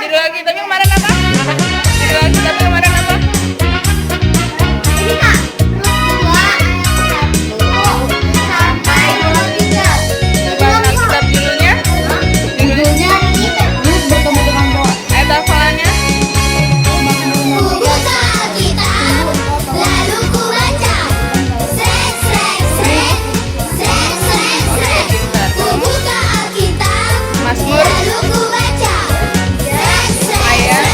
Judul Alkitabnya kemarin apa? Judul Alkitabnya kemarin apa? Ini Kak, Rut 2 ayat 1 sampai 23. Coba Alkitab judulnya? Judulnya Rut bertemu dengan Boaz. Ayat hafalannya? Kubuka Alkitab, lalu ku baca. Srek, srek, srek. Srek, srek, srek. Kubuka Alkitab, Mazmur lalu ku baca. Srek, srek, ayat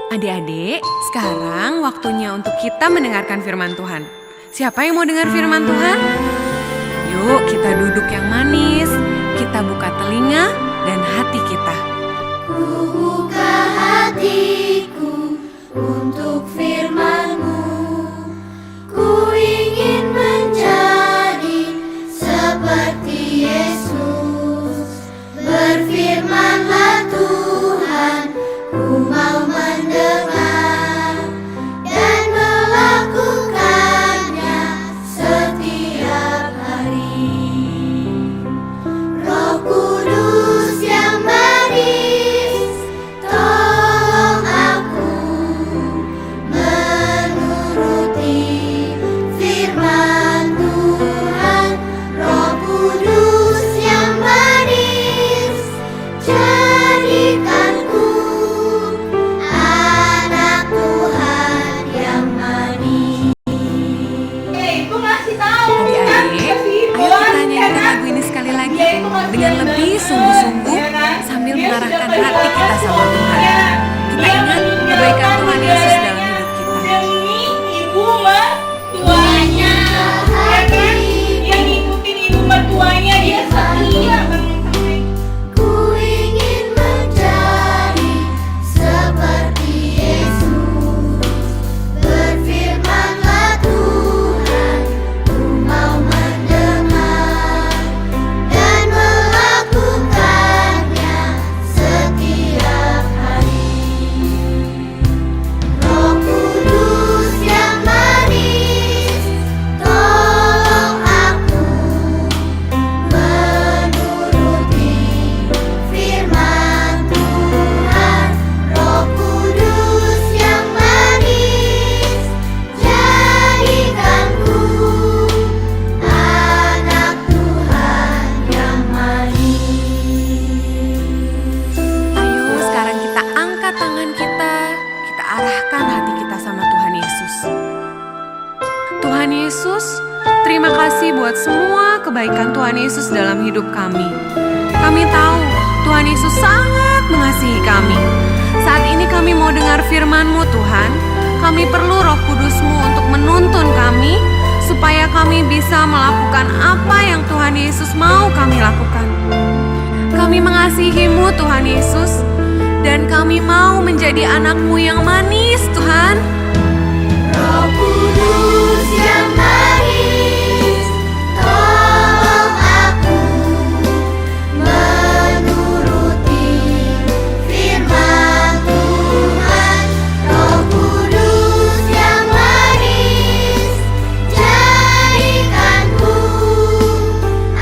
Adik-adik, sekarang waktunya untuk kita mendengarkan firman Tuhan. Siapa yang mau dengar firman Tuhan? Yuk kita duduk yang manis, kita buka telinga dan hati kita. Ku buka hatiku untuk firman-Mu. Ku ingin menjadi seperti Yesus. Berfirmanlah Tuhan, ku mau mendengar dan melakukannya setiap hari. Roh Kudus yang manis, tolong aku menuruti firman Tuhan. Roh Kudus yang manis, jadikanku anak Tuhan yang manis. Ibu ngasih tahu Adik-adik, ayo kita nyanyikan lagu ini sekali lagi dengan lebih sungguh-sungguh sambil mengarahkan hati kita sama Tuhan. Kita ingat kebaikan Tuhan Yesus dalam hidup kita. Demi ibu mertuanya, ya kan? Yang ngikutin ibu mertuanya dia setia banget. Ku ingin menjadi seperti Yesus. Berfirmanlah Tuhan, ku mau mendengar dan melakukannya setiap hari. Roh Kudus yang manis, tolong aku menuruti firman Tuhan. Roh Kudus yang manis, jadikanku anak Tuhan yang manis. Ayo sekarang kita angkat tangan kita arahkan hati kita sama Tuhan Yesus. Tuhan Yesus, terima kasih buat semua kebaikan Tuhan Yesus dalam hidup kami. Kami tahu Tuhan Yesus sangat mengasihi kami. Saat ini kami mau dengar firman-Mu Tuhan. Kami perlu Roh Kudus-Mu untuk menuntun kami, supaya kami bisa melakukan apa yang Tuhan Yesus mau kami lakukan. Kami mengasihi-Mu Tuhan Yesus, dan kami mau menjadi anak-Mu yang manis Tuhan. Roh Kudus yang manis, tolong aku menuruti firman Tuhan. Roh Kudus yang manis, jadikanku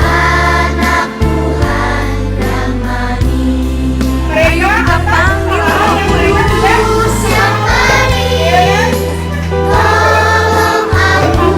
anak Tuhan yang manis. Ayo kita panggil Roh Kudus. Kudus yang manis, tolong aku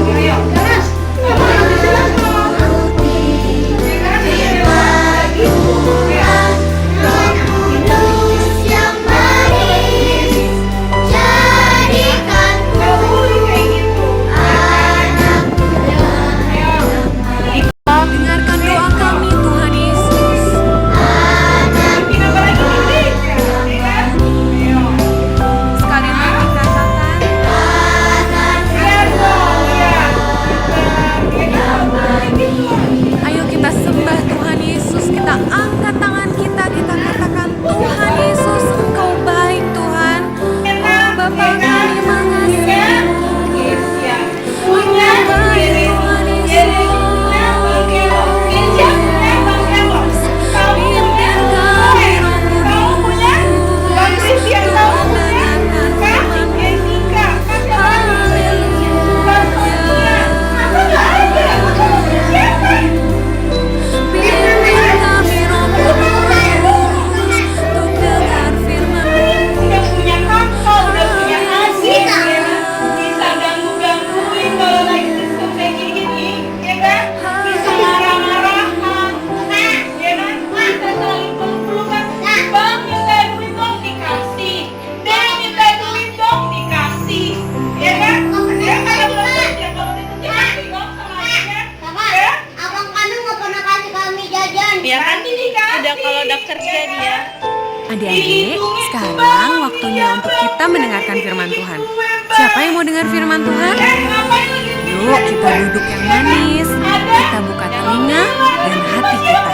Sekarang waktunya untuk kita mendengarkan firman Tuhan. Siapa yang mau dengar firman Tuhan? Yuk kita duduk yang manis, kita buka telinga dan hati kita.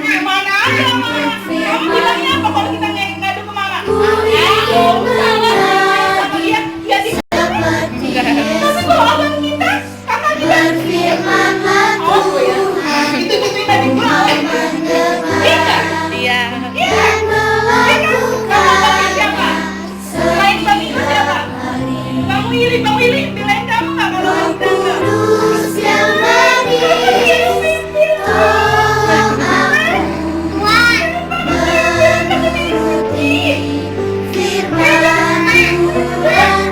Kemana aja, Mama? Kamu bilangnya apa kalau kita ngadu ke Mama? Sama dia, dia di tapi kalau abang kita, kakak kita Berfirmanlah Tuhan, itu tadi pulang. Iya. dan melakukan Siapa? Selain Bang Ilo siapa? Bang Willy, bilang kamu nggak kalau kita nggak? Kudus yang manis, tolong aku menuruti firman Tuhan.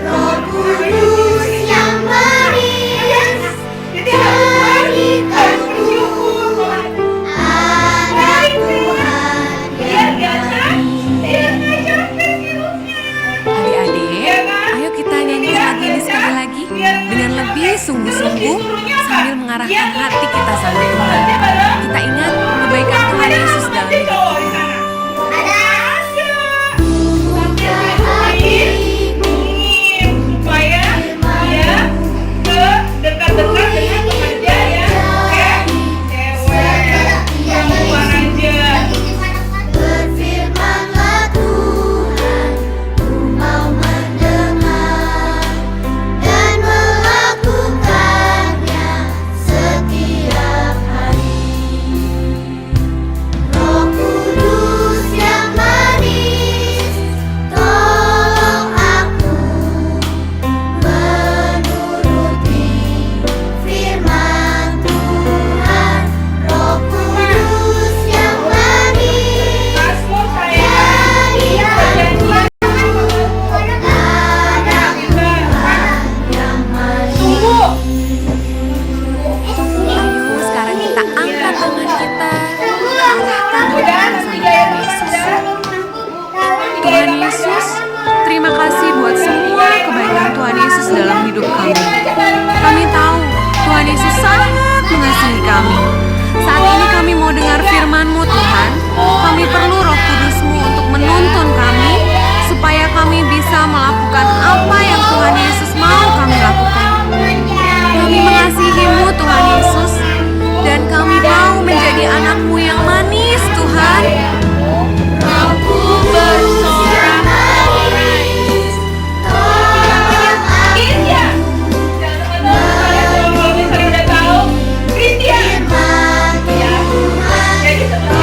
Roh Kudus yang manis, berikan anak Tuhan yang Adik-adik, ayo kita nyanyi lagu ini sekali lagi dengan lebih sungguh-sungguh sambil mengarahkan hati kita sama Tuhan. Kita ingat kebaikan Tuhan Yesus dalam hidup kita. Supaya dia dekat-dekat dengan pekerja yang cewek, perempuan aja. Berfirmanlah Tuhan, ku mau mendengar dan melakukannya setiap hari. Roh Kudus yang manis, tolong aku menuruti firman Tuhan. Roh Kudus yang manis, Kasmu saya jadikan anak kita yang manis. tunggu. Ayo sekarang kita angkat tangan kita, kita arahkan hati Udah, kita nanti sama gaya Tuhan Yesus. Tuhan Tuhan Yesus, terima kasih buat semua kebaikan Tuhan Yesus dalam hidup kami. Kami tahu Tuhan Yesus sangat mengasihi kami. Saat ini kami mau dengar firman-Mu Tuhan. Kami perlu Roh Kudus-Mu untuk menuntun kami supaya kami bisa melakukan apa yang Tuhan Yesus mau kami lakukan. Kami mengasihi-Mu Tuhan Yesus dan kami mau menjadi anak-Mu yang manis Tuhan. Aku bersorak-sorai, tolong Iya. Kalau misalnya udah tahu, Christian. firman Tuhan. Jadi sebenarnya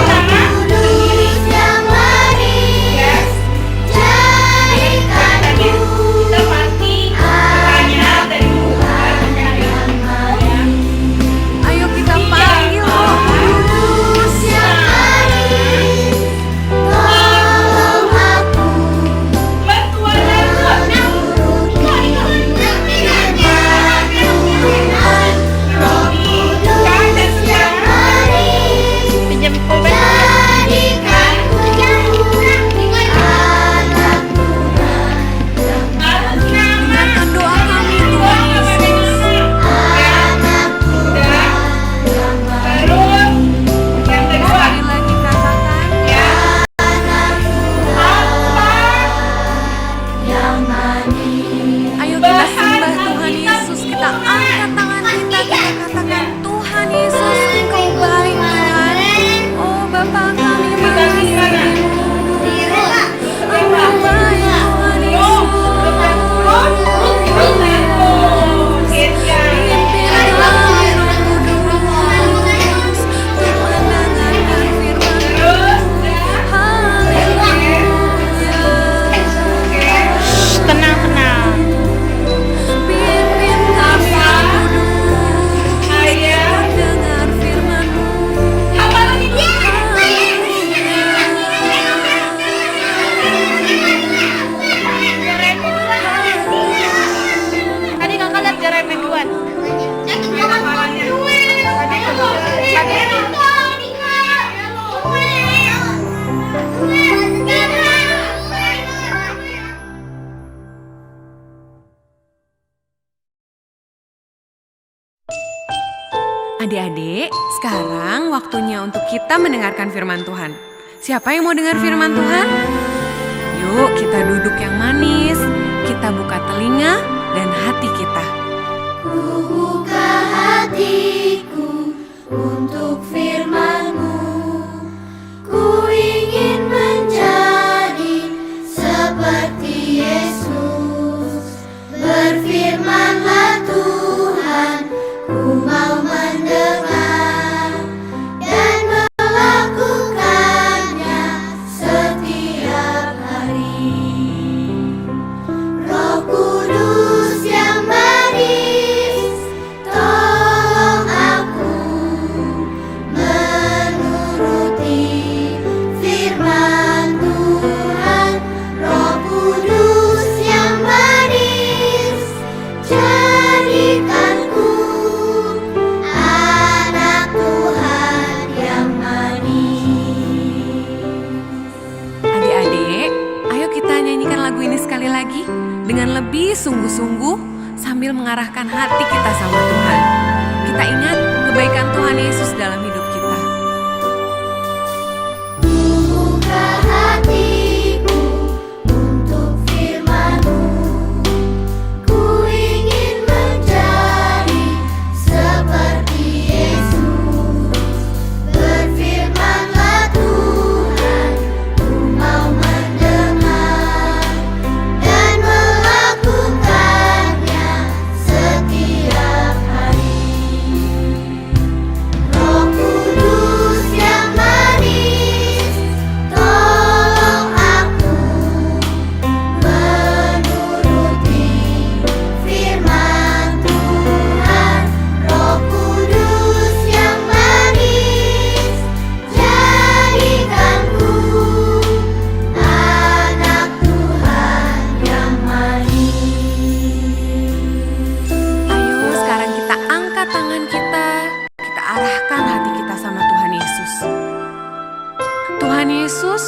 Adik-adik, sekarang waktunya untuk kita mendengarkan firman Tuhan. Siapa yang mau dengar firman Tuhan? Yuk kita duduk yang manis, kita buka telinga dan hati kita. Ku buka hatiku untuk firman-Mu. Ku ingin menjadi seperti Yesus. Berfirmanlah Tuhan, ku mau mendengar dan melakukannya setiap hari. Roh Kudus yang manis, tolong aku menuruti firman Tuhan. Roh Kudus yang manis, jadikanku anak Tuhan yang manis. Adik-adik, ayo kita nyanyikan lagu ini sekali lagi dengan lebih sungguh-sungguh sambil mengarahkan hati kita sama Tuhan. Kita ingat kebaikan Tuhan Yesus dalam hidup kita. Buka hatiku untuk firman-Mu. Ku ingin menjadi seperti Yesus. Berfirmanlah Tuhan, ku mau mendengar dan melakukannya setiap hari. Roh Kudus yang manis, tolong aku menuruti firman Tuhan. Roh Kudus yang manis, jadikanku anak Tuhan yang manis. Ayo sekarang kita angkat tangan kita arahkan hati kita sama Tuhan Yesus. Tuhan Yesus,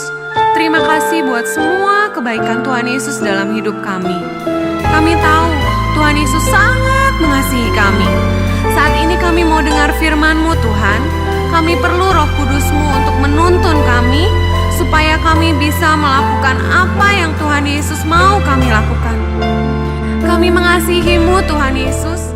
terima kasih buat semua kebaikan Tuhan Yesus dalam hidup kami. Kami tahu Tuhan Yesus sangat mengasihi kami. Saat ini kami mau dengar firman-Mu Tuhan. Kami perlu Roh Kudus-Mu untuk menuntun kami, supaya kami bisa melakukan apa yang Tuhan Yesus mau kami lakukan. Kami mengasihi-Mu Tuhan Yesus.